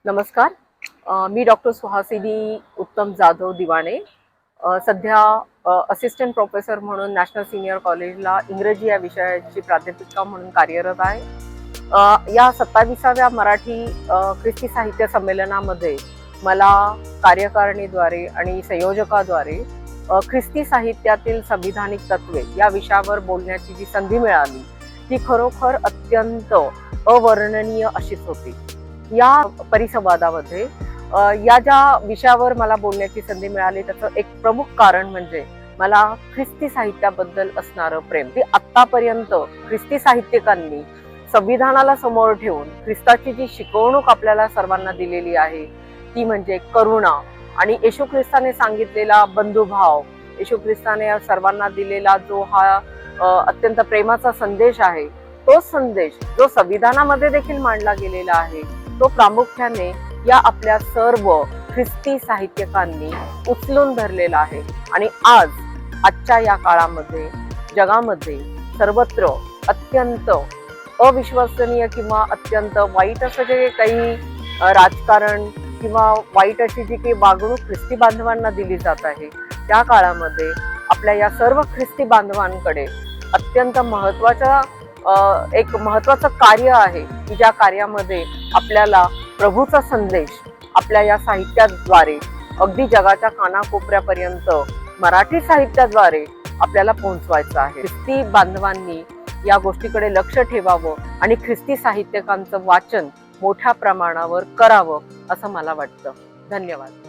नमस्कार. मी डॉक्टर सुहासिनी उत्तम जाधव दिवाणे. सध्या असिस्टंट प्रोफेसर म्हणून नॅशनल सीनियर कॉलेजला इंग्रजी या विषयाची प्राध्यापिका म्हणून कार्यरत आहे. या 27व्या मराठी ख्रिस्ती साहित्य संमेलनामध्ये मला कार्यकारिणीद्वारे आणि संयोजकाद्वारे ख्रिस्ती साहित्यातील संविधानिक तत्वे या विषयावर बोलण्याची जी संधी मिळाली ती खरोखर अत्यंत अवर्णनीय अशीच होती. या परिसंवादामध्ये या ज्या विषयावर मला बोलण्याची संधी मिळाली त्याचं एक प्रमुख कारण म्हणजे मला ख्रिस्ती साहित्याबद्दल असणारं प्रेम. ते आतापर्यंत ख्रिस्ती साहित्यिकांनी संविधानाला समोर ठेवून ख्रिस्ताची जी शिकवणूक आपल्याला सर्वांना दिलेली आहे ती म्हणजे करुणा आणि येशू ख्रिस्ताने सांगितलेला बंधुभाव, येशू ख्रिस्ताने सर्वांना दिलेला जो हा अत्यंत प्रेमाचा संदेश आहे, तो संदेश जो संविधानामध्ये देखील मांडला गेलेला आहे तो प्रामुख्याने या आपल्या सर्व ख्रिस्ती साहित्यिकांनी उचलून धरलेला आहे. आणि आजच्या या काळामध्ये जगामध्ये सर्वत्र अत्यंत अविश्वसनीय किंवा अत्यंत वाईट असं जे काही राजकारण किंवा वाईट अशी जी काही वागणूक ख्रिस्ती बांधवांना दिली जात आहे त्या काळामध्ये आपल्या या सर्व ख्रिस्ती बांधवांकडे अत्यंत एक महत्वाचं कार्य आहे की ज्या कार्यामध्ये आपल्याला प्रभूचा संदेश आपल्या या साहित्याद्वारे अगदी जगाच्या कानाकोपऱ्यापर्यंत मराठी साहित्याद्वारे आपल्याला पोहोचवायचं आहे. ख्रिस्ती बांधवांनी या गोष्टीकडे लक्ष ठेवावं आणि ख्रिस्ती साहित्यिकांचं वाचन मोठ्या प्रमाणावर करावं असं मला वाटतं. धन्यवाद.